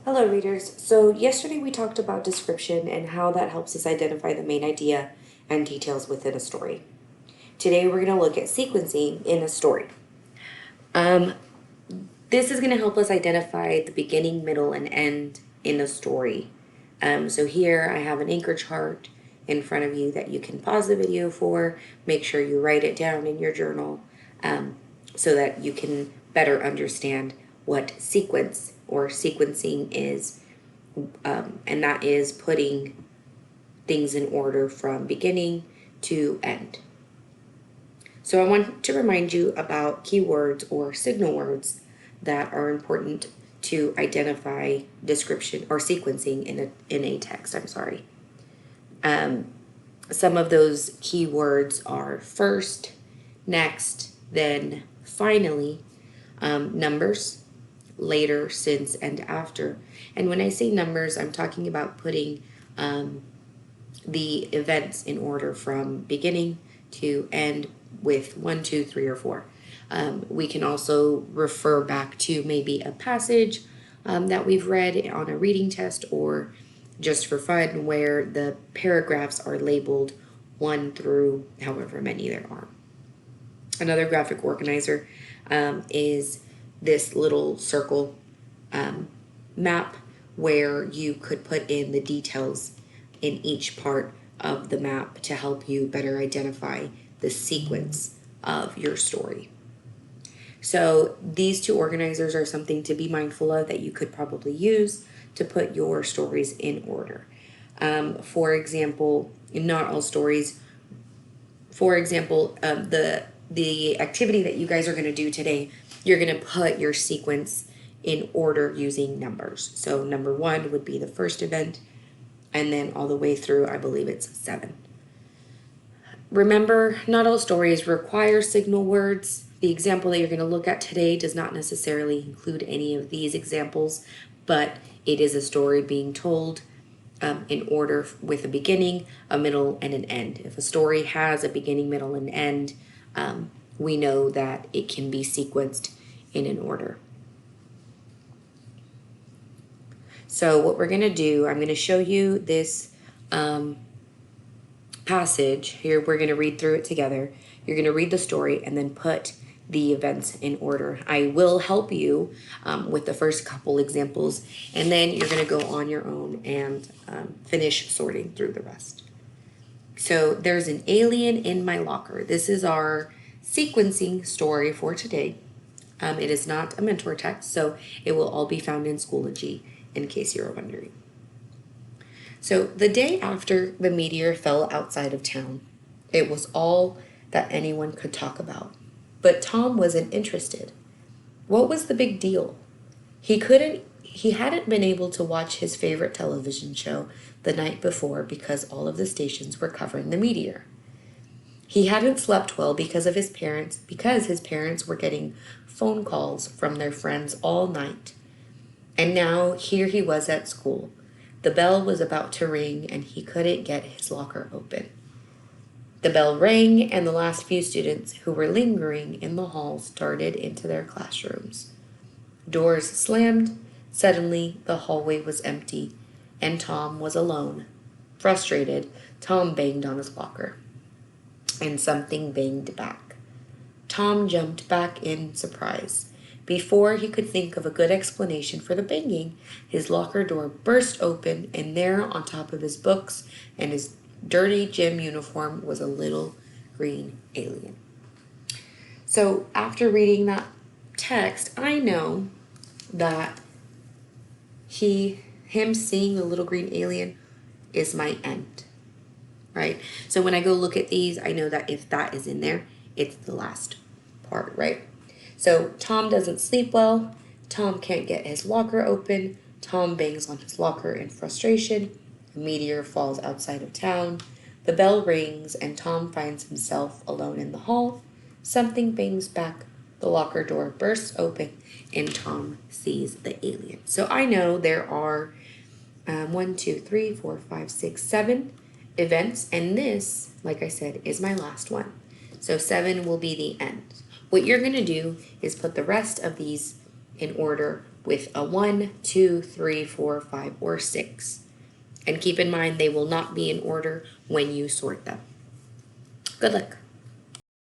Hello, readers. So, yesterday we talked about description and how that helps us identify the main idea and details within a story. Today we're going to look at sequencing in a story. This is going to help us identify the beginning, middle, and end in a story. So, here I have an anchor chart in front of you that you can pause the video for. Make sure you write it down in your journal so that you can better understand what sequence or sequencing is, and that is putting things in order from beginning to end. So I want to remind you about keywords or signal words that are important to identify description or sequencing in a text. Some of those keywords are first, next, then, finally, numbers, later, since, and after. And when I say numbers, I'm talking about putting the events in order from beginning to end with 1, 2, 3, or 4. We can also refer back to maybe a passage that we've read on a reading test, or just for fun, where the paragraphs are labeled 1 through however many there are. Another graphic organizer is this little circle map where you could put in the details in each part of the map to help you better identify the sequence of your story. So these two organizers are something to be mindful of that you could probably use to put your stories in order. For example, not all stories. For example, the activity that you guys are going to do today, you're going to put your sequence in order using numbers. So number 1 would be the first event, and then all the way through, I believe it's 7. Remember, not all stories require signal words. The example that you're going to look at today does not necessarily include any of these examples, but it is a story being told in order with a beginning, a middle, and an end. If a story has a beginning, middle, and end, we know that it can be sequenced in an order. So what we're going to do, I'm going to show you this passage. Here we're going to read through it together. You're going to read the story and then put the events in order. I will help you with the first couple examples, and then you're going to go on your own and finish sorting through the rest. So there's an alien in my locker. This is our sequencing story for today. It is not a mentor text, so it will all be found in Schoology, in case you're wondering. So the day after the meteor fell outside of town, it was all that anyone could talk about. But Tom wasn't interested. What was the big deal? He hadn't been able to watch his favorite television show the night before because all of the stations were covering the meteor. He hadn't slept well because his parents were getting phone calls from their friends all night. And now here he was at school. The bell was about to ring and he couldn't get his locker open. The bell rang and the last few students who were lingering in the hall darted into their classrooms. Doors slammed. Suddenly, the hallway was empty and Tom was alone. Frustrated, Tom banged on his locker. And something banged back. Tom jumped back in surprise. Before he could think of a good explanation for the banging, his locker door burst open, and there on top of his books and his dirty gym uniform was a little green alien. So after reading that text, I know that him seeing the little green alien is my end, right? So when I go look at these, I know that if that is in there, it's the last part, right? So Tom doesn't sleep well. Tom can't get his locker open. Tom bangs on his locker in frustration. A meteor falls outside of town. The bell rings and Tom finds himself alone in the hall. Something bangs back. The locker door bursts open and Tom sees the alien. So I know there are 1, 2, 3, 4, 5, 6, 7 events, and this, like I said, is my last one. So 7 will be the end. What you're going to do is put the rest of these in order with a 1, 2, 3, 4, 5, or 6. And keep in mind they will not be in order when you sort them. Good luck.